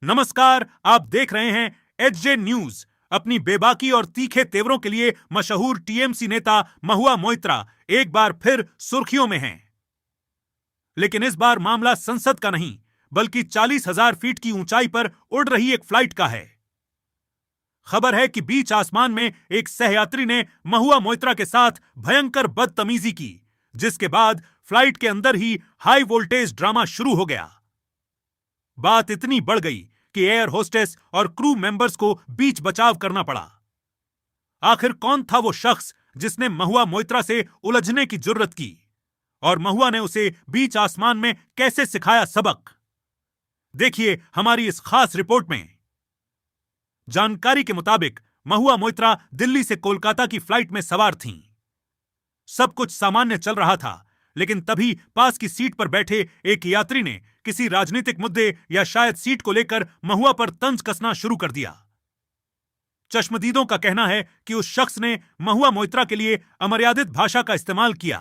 नमस्कार, आप देख रहे हैं एचजे न्यूज। अपनी बेबाकी और तीखे तेवरों के लिए मशहूर टीएमसी नेता महुआ मोइत्रा एक बार फिर सुर्खियों में हैं। लेकिन इस बार मामला संसद का नहीं, बल्कि 40,000 फीट की ऊंचाई पर उड़ रही एक फ्लाइट का है। खबर है कि बीच आसमान में एक सहयात्री ने महुआ मोइत्रा के साथ भयंकर बदतमीजी की, जिसके बाद फ्लाइट के अंदर ही हाई वोल्टेज ड्रामा शुरू हो गया। बात इतनी बढ़ गई कि एयर होस्टेस और क्रू मेंबर्स को बीच बचाव करना पड़ा। आखिर कौन था वो शख्स जिसने महुआ मोइत्रा से उलझने की जुर्रत की, और महुआ ने उसे बीच आसमान में कैसे सिखाया सबक? देखिए हमारी इस खास रिपोर्ट में। जानकारी के मुताबिक महुआ मोइत्रा दिल्ली से कोलकाता की फ्लाइट में सवार थीं। सब कुछ सामान्य चल रहा था, लेकिन तभी पास की सीट पर बैठे एक यात्री ने किसी राजनीतिक मुद्दे या शायद सीट को लेकर महुआ पर तंज कसना शुरू कर दिया। चश्मदीदों का कहना है कि उस शख्स ने महुआ मोइत्रा के लिए अमर्यादित भाषा का इस्तेमाल किया।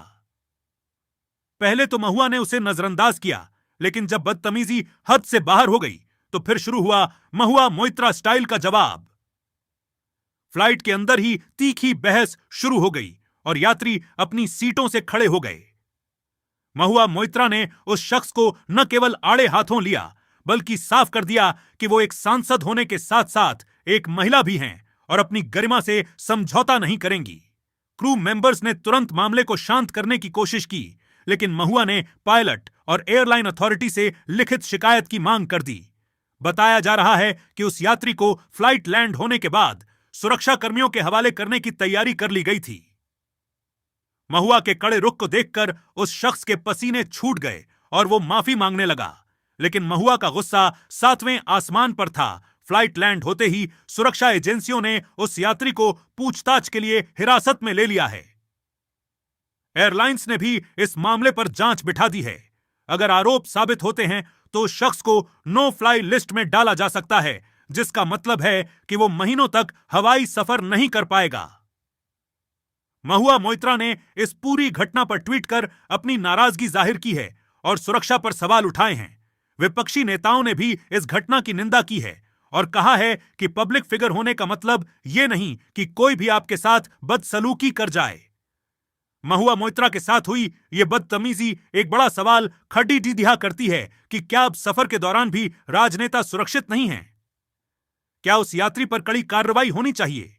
पहले तो महुआ ने उसे नजरअंदाज किया, लेकिन जब बदतमीजी हद से बाहर हो गई तो फिर शुरू हुआ महुआ मोइत्रा स्टाइल का जवाब। फ्लाइट के अंदर ही तीखी बहस शुरू हो गई और यात्री अपनी सीटों से खड़े हो गए। महुआ मोइत्रा ने उस शख्स को न केवल आड़े हाथों लिया, बल्कि साफ कर दिया कि वो एक सांसद होने के साथ साथ एक महिला भी हैं और अपनी गरिमा से समझौता नहीं करेंगी। क्रू मेंबर्स ने तुरंत मामले को शांत करने की कोशिश की, लेकिन महुआ ने पायलट और एयरलाइन अथॉरिटी से लिखित शिकायत की मांग कर दी। बताया जा रहा है कि उस यात्री को फ्लाइट लैंड होने के बाद सुरक्षा कर्मियों के हवाले करने की तैयारी कर ली गई थी। महुआ के कड़े रुख को देखकर उस शख्स के पसीने छूट गए और वो माफी मांगने लगा, लेकिन महुआ का गुस्सा 7वें आसमान पर था। फ्लाइट लैंड होते ही सुरक्षा एजेंसियों ने उस यात्री को पूछताछ के लिए हिरासत में ले लिया है। एयरलाइंस ने भी इस मामले पर जांच बिठा दी है। अगर आरोप साबित होते हैं तो उस शख्स को नो फ्लाई लिस्ट में डाला जा सकता है, जिसका मतलब है कि वो महीनों तक हवाई सफर नहीं कर पाएगा। महुआ मोइत्रा ने इस पूरी घटना पर ट्वीट कर अपनी नाराजगी जाहिर की है और सुरक्षा पर सवाल उठाए हैं। विपक्षी नेताओं ने भी इस घटना की निंदा की है और कहा है कि पब्लिक फिगर होने का मतलब ये नहीं कि कोई भी आपके साथ बदसलूकी कर जाए। महुआ मोइत्रा के साथ हुई ये बदतमीजी एक बड़ा सवाल खड़ी दिया करती है कि क्या अब सफर के दौरान भी राजनेता सुरक्षित नहीं हैं? क्या उस यात्री पर कड़ी कार्रवाई होनी चाहिए?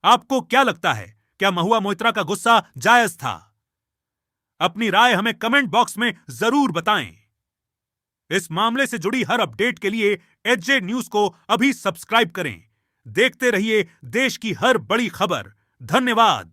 आपको क्या लगता है, क्या महुआ मोइत्रा का गुस्सा जायज था? अपनी राय हमें कमेंट बॉक्स में जरूर बताएं। इस मामले से जुड़ी हर अपडेट के लिए एचजे न्यूज को अभी सब्सक्राइब करें। देखते रहिए देश की हर बड़ी खबर। धन्यवाद।